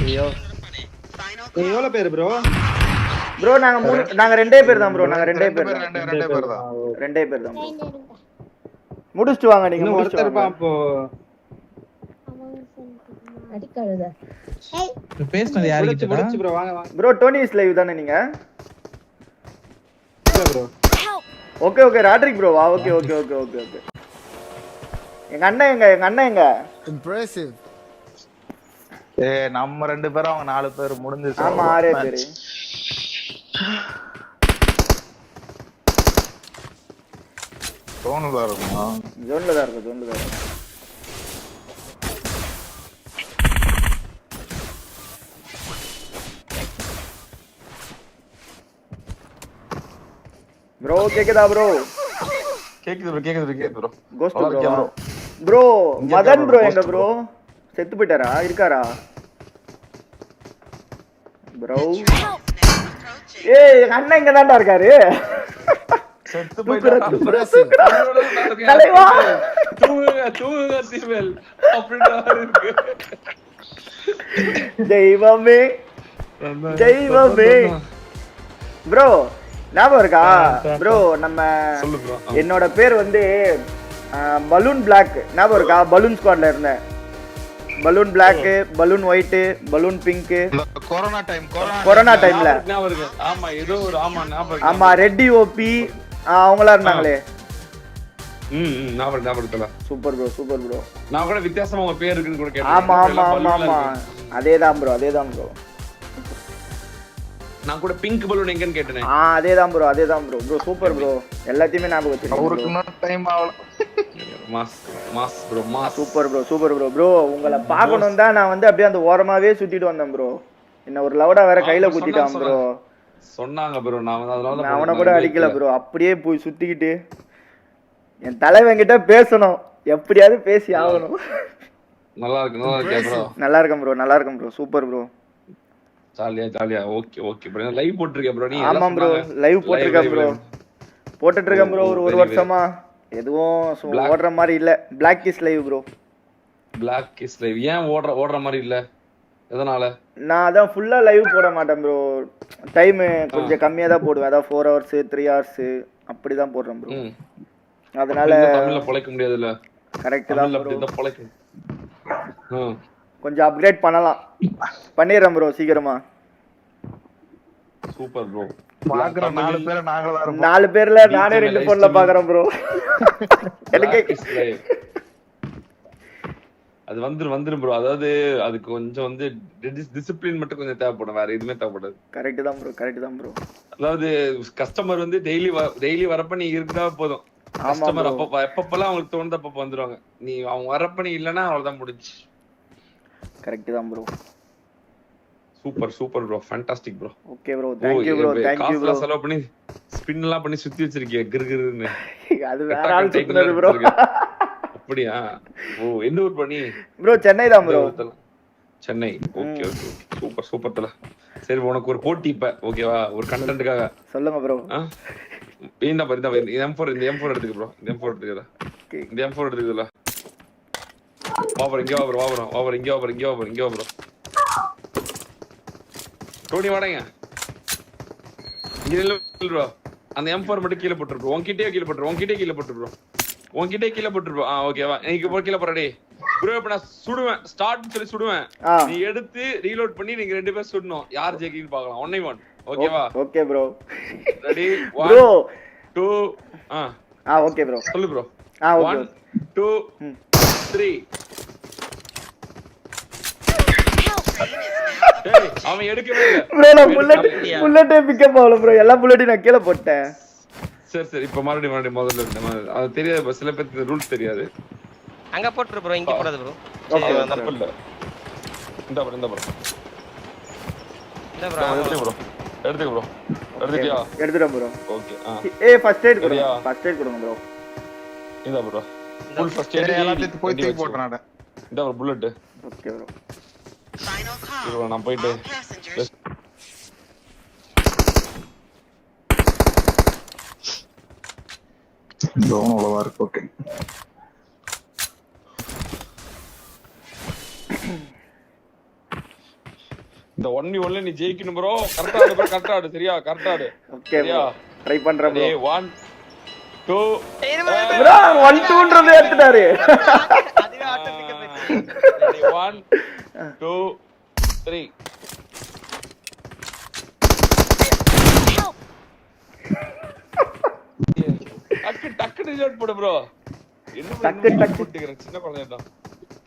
ஐயோ எவ்வளவு பேர் ப்ரோ? ப்ரோ நாங்க ரெண்டே பேர் தான் ப்ரோ. நாங்க ரெண்டே பேர் தான். ரெண்டே பேர் தான். முடிச்சிட்டு வாங்க நீங்க. இன்னும் ஒருத்தர் இருப்பான் அப்போ. அடிக்காதடா. பேசுனது யாரு கிட்ட? முடிச்சு ப்ரோ வாங்க வாங்க. ப்ரோ டோனிஸ் லைவ் தானே நீங்க? இல்ல bro. Okay okay Rodrick bro வா. Okay okay okay okay okay. எங்க அண்ணன் எங்க? இம்ப்ரெசிவ். நம்ம 2 பேரும் அவங்க 4 பேர் முடிஞ்சிச்சு. ஆமா 6 பேர். ஜோன்ல தான் இருக்குமா? ஜோன்ல தான் இருக்கு. ப்ரோ கேக்குதா ப்ரோ? கேக்குது bro. Ghost bro. Bro Madan bro எங்க ப்ரோ? செத்து போயிட்டாரா? இருக்காரா? ப்ரோ ஏய் எங்க அண்ணன் இங்க தான்டா இருக்காரு. செத்து போயிட்டாரா? தலைவா தூங்குங்க சிவல் அப்படிடா இருக்கு. தெய்வமே ப்ரோ ஞாபகம் இருக்கா ப்ரோ? நம்ம என்னோட பேர் வந்து பலூன் பிளாக். ஞாபகம் இருக்கா? பலூன் ஸ்குவாட்ல இருந்தேன். Balloon black, balloon white, balloon pink. Corona டைம்ல ஆமா ஏதோ ஒரு ஆமா ரெட்டி ஓபி அவங்களா இருந்தாங்களே. Super bro. நான் கூட வித்தியாசமா உங்க பேர் இருக்குன்னு கூட கேட்டேன். ஆமா அதேதான் ப்ரோ. நான் கூட பிங்க் பலூன் எங்கன்னு கேட்டேன். அதேதான் ப்ரோ. Bro super bro. எல்லாத்தையுமே ஞாபகம் வச்சிருக்கீங்க. அவருக்கு இன்னும் டைம் ஆகல. Mass super bro. ப்ரோ உங்களை பார்க்கணும் தான் நான் வந்து அப்படியே அந்த ஓரமாவே சுத்திட்டு வந்தேன் ப்ரோ. என்ன ஒரு லவுடா வேற கையில குத்திட்டான் ப்ரோ. சொன்னாங்க ப்ரோ. நான் அவனை கூட அடிக்கல ப்ரோ. அப்படியே போய் சுத்திக்கிட்டு என் தலைவன் கிட்ட பேசணும். எப்படியாவது பேசி ஆகணும். நல்லா இருக்கேன் ப்ரோ. Super bro. ஜாலியா ஓகே ப்ரோ. லைவ் போட்டுருக்கேன் ப்ரோ. நீ ஆமா ப்ரோ லைவ் போட்டுருக்கேன் ப்ரோ. ஒரு வருஷமா எதுவும் ஓடுற மாதிரி இல்ல. பிளாக் கிஸ் லைவ் ஏன் ஓடுற மாதிரி இல்ல? எதனால? நான் அதான் ஃபுல்லா லைவ் போட மாட்டேன் ப்ரோ. டைம் கொஞ்சம் கம்மியா தான் போடுவேன். அதான் 4 hours 3 hours அப்படிதான் போடுறேன் ப்ரோ. அதனால தமிழ்ல பொழைக்க முடியாதுல்ல. கரெக்ட் தான் ப்ரோ. அப்படிதான் பொழைக்கும். கொஞ்சம் அப்கிரேட் பண்ணிடுறேன் ப்ரோ சீக்கிரமா. Super bro. பாக்குற 4 பேரை நாங்களா இருக்கோம். 4 பேர்ல நானே 2 போன்ல பாக்குறேன் ப்ரோ. எனக்கு அது வந்துரும் ப்ரோ. அதாவது அது கொஞ்சம் வந்து டிசிப்ளின் மட்டும் கொஞ்சம் தேவைப்படும். வேற எதுவுமே தேவைப்படாது. கரெக்ட் தான் ப்ரோ. அதாவது கஸ்டமர் வந்து டெய்லி வரப்ப நீ இருந்தா போதும். கஸ்டமர் எப்பப்பெல்லாம் அவங்களுக்கு தோணுதப்ப வந்துருவாங்க. நீ அவங்க வரப்ப நீ இல்லன்னா அவ்வளவுதான் முடிஞ்சு. கரெக்ட் தான் bro. Super bro. Fantastic bro. Okay bro. Thank you bro. செலவு பண்ணி ஸ்பின் எல்லாம் பண்ணி சுத்தி வச்சிருக்கீங்க கிறுகிறுன்னு. அது வேற ஆள் சுத்துறது ப்ரோ. அப்படியே எந்த ஊர் பண்ணி? ப்ரோ சென்னை தான் ப்ரோ. சென்னை. ஓகே சூப்பர் தல. சரி உனக்கு ஒரு போட்டி இப்ப ஓகேவா? ஒரு கண்டென்ட்காக சொல்லுங்க ப்ரோ. இந்த M4 எடுத்துக்க ப்ரோ. இந்த M4 எடுத்துக்கல. வா ப்ரோ. இங்க வா ப்ரோ. டோனி வாடங்க. இங்க இல்ல ப்ரோ. அந்த M4 மட்டும் கீழ போட்டு ப்ரோ. உன்கிட்டயே கீழ போட்டு ப்ரோ. ஓகேவா? நீங்க போ கீழ போறடே. ப்ரோ இப்ப நான் சுடுவேன். ஸ்டார்ட் சொல்லி சுடுவேன். நீ எடுத்து ரீலோட் பண்ணி நீங்க 2 பேர் சுடணும். யார் ஜெயிக்குன்னு பார்க்கலாம். 1v1. ஓகேவா? Okay bro. Ready 1 2 okay bro. சொல்லு ப்ரோ. 1 2 3. டேய் அவன் எடுக்கவே இல்ல ப்ரோ. நான் புல்லட்டே பிக்கப் ஆகல ப்ரோ. எல்லா புல்லட்டையும் நான் கீழ போட்டேன். சரி இப்ப மறுபடியும் முதல்ல இருந்து அது தெரியாது. சில பேருக்கு ரூல்ஸ் தெரியாது. அங்க போட்டுரு ப்ரோ. இங்க போடாத ப்ரோ. ஓகே தப்பு இல்ல. இந்த ப்ரோ. இல்ல ப்ரோ. எடுத்துக்க ப்ரோ. எடுத்துட்டியா? எடுத்துறேன் ப்ரோ. ஓகே ஃபர்ஸ்ட் எய்ட் கொடுங்க ப்ரோ. இந்த ப்ரோ. ஃபுல் ஃபர்ஸ்ட் எய்ட் எல்லாத்தையும் போய் தூக்கி போட்றானே. இந்த ப்ரோ புல்லட். Okay bro. நான் போயிட்டு அவ்வளவா இருக்கு. ஓகே இந்த 1v1ல நீ ஜெயிக்கணும் ப்ரோ. கரெக்டா ஆடு ப்ரோ, கரெக்டா ஆடு சரியா, கரெக்டா ஆடு. ஓகே ப்ரோ, ட்ரை பண்றேன் ப்ரோ. 1 2 ப்ரோ 1 2ன்றது எடுத்துட்டாரு. அதுவே ஆட்டோமேட்டிக்கா 1 2 3 டக்கு ரிலோட் போடு ப்ரோ. என்ன டக்கு போட்டுக்கற சின்ன குழந்தை தான்.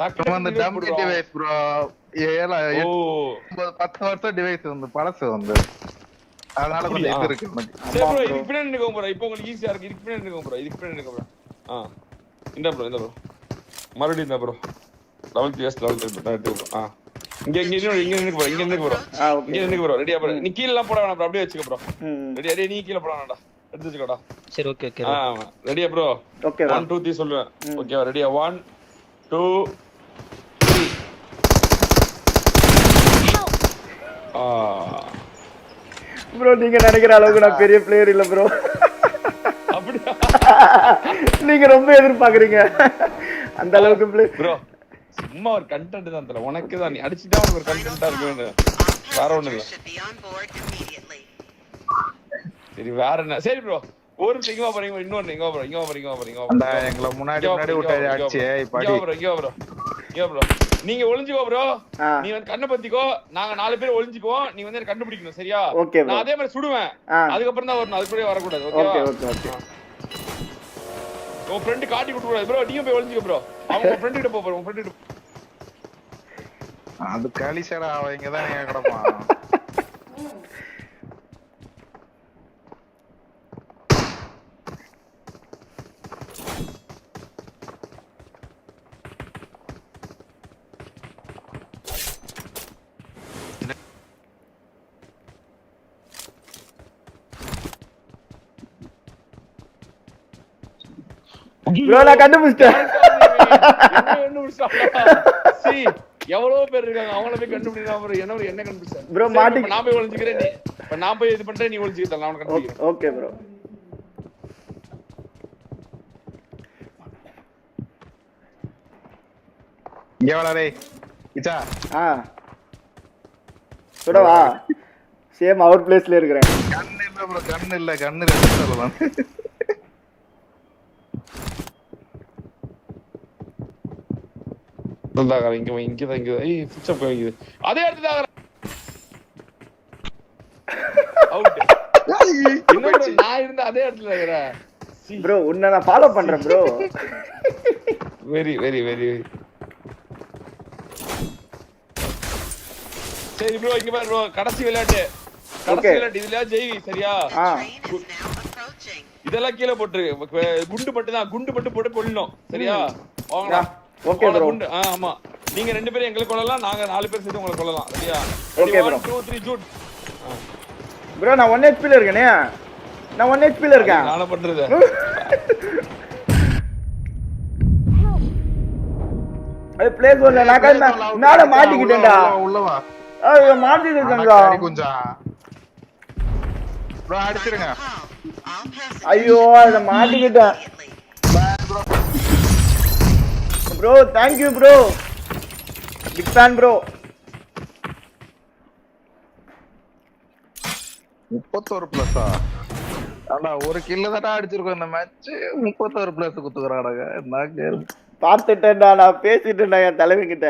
டக்கு அந்த டம்மி டிவைஸ் ப்ரோ. 10 வருஷம் டிவைஸ் வந்து பழசு வந்து. அதனால கொஞ்சம் இது இருக்கு நமக்கு. சரி ப்ரோ, இதுக்கு பின்னாடி நிக்கோங்க ப்ரோ. இப்போ உங்களுக்கு ஈஸியா இருக்கு. இதுக்கு பின்னாடி நிக்கோங்க ப்ரோ. இதுக்கு பின்னாடி நிக்கோங்க ப்ரோ. இந்த ப்ரோ. மறுபடியும் இந்த ப்ரோ. லெவல் 3 லெவல் 3 இங்க நிக்கு ப்ரோ. இங்க நிக்கு ப்ரோ. இங்க நிக்கு ப்ரோ. ரெடியா ப்ரோ. நீ கீழ எல்லாம் போட வேணாம் ப்ரோ. அப்படியே வெச்சுக்க ப்ரோ. ரெடியா நீ கீழ போட வேணாம்டா. எடுத்து வெச்சுக்கடா. சரி ஓகே ஓகே. ரெடியா ப்ரோ? ஓகே 1 2 3 சொல்லுவேன். ஓகேவா? ரெடியா? 1 2 3. ப்ரோ நீங்க நினைக்கிற அளவுக்கு நான் பெரிய பிளேயர் இல்ல ப்ரோ. அப்படியே நீங்க ரொம்ப எதிர்பார்க்கறீங்க. அந்த அளவுக்கு ப்ரோ சும்மா ஒரு கண்டென்ட் தான் தல. உனக்கு தான் நீ அடிச்சிட்டா உனக்கு ஒரு கண்டென்ட்டா இருக்கு. வேற ஒண்ணு இல்ல. சரி வேற என்ன? சரி ப்ரோ ஒரு நிமிஷம் இங்க வா போறீங்க. இன்னொன்னு இங்க வா போறீங்க. அந்த எங்களை முன்னாடி விட்டு அடிச்சு இப்ப அடி. இங்க வா ப்ரோ. நீங்க ஒளிஞ்சுக்கோ ப்ரோ. நீ வந்து கண்ணை பத்திக்கோ. நாங்க 4 பேர் ஒளிஞ்சுக்குவோம். நீ வந்து கண்டுபிடிக்கணும் சரியா? நான் அதே மாதிரி சுடுவேன். அதுக்கு அப்புறம் தான் வரணும். அதுக்குள்ளே வரக்கூடாது. ஓகே. உன் ஃப்ரெண்ட் காட்டி விட்டு கூடாது ப்ரோ. நீயும் போய் ஒளிஞ்சுக்க ப்ரோ. அவங்க உன் ஃப்ரெண்ட் கிட்ட போ ப்ரோ. உன் ஃப்ரெண்ட் கிட்ட அது காலிசடா அவங்க தான் நீங்க கிடப்பான். ப்ரோ நான் கண்டுபிடிச்சிட்டேன். எவ்வளவு பேர் இருக்காங்க. அவங்கள போய் கண்டுபிடிக்கலாம் ப்ரோ. என்ன கண்டுபிடிச்சேன் ப்ரோ மாட்டி. நான் போய் ஒளிஞ்சுக்கிறேன். நீ இப்ப நான் போய் இது பண்றேன். நீ ஒளிஞ்சுக்கிட்ட. நான் உனக்கு கண்டுபிடிக்கிறேன். Okay bro. இங்க வாடா இச்சா. சுடவா? சேம் அவர் பிளேஸ்ல இருக்கறேன். கண்ணு இல்ல ப்ரோ. கண்ணு ரெண்டு சொல்லலாம். இங்கதான் ஏய் சுவிட்ச் ஆஃப் ஆகிது. அதே இடத்துல அவுட். என்ன ப்ரோ நான் இருந்த அதே இடத்துல இருக்கறேன் ப்ரோ. உன்னை நான் ஃபாலோ பண்றேன் ப்ரோ. வெரி சரி ப்ரோ இங்க பாரு ப்ரோ. கடைசி விளையாட்டு இதுல ஜெய் சரியா? இதெல்லாம் கீழே போட்டு குண்டு பட்டு போட்டு கொல்லணும் சரியா? வாங்கடா. Okay bro. ஆமா நீங்க 2 பேரும் எங்களை கொல்லலாம். நாங்க 4 பேர் சேர்த்து உங்களை கொல்லலாம் சரியா? Okay bro. 1 2 3 ஜூட். ப்ரோ நான் 1 HP ல இருக்கேனே. நான் 1 HP ல இருக்கேன். நானே பண்றது. அது ப்ளே ஜோன்ல நானே மாட்டிக்கிட்டேன்டா. உள்ள வா. மாட்டிக்கிட்டேன்டா. அடி கொஞ்சம் ப்ரோ அடிச்சிருங்க. ஐயோ அத மாட்டிக்கிட்டேன். Bro thank you bro. Big fan bro. 31 பிளஸா? ஆனா ஒரு கில்ல தான் அடிச்சிருக்கோம் இந்த மேட்ச். 31 பிளஸ் குத்துக்கறானுங்க. நான் பார்த்துட்டேன்டா. நான் பேசிட்டேன்டா என் தலைவன் கிட்ட.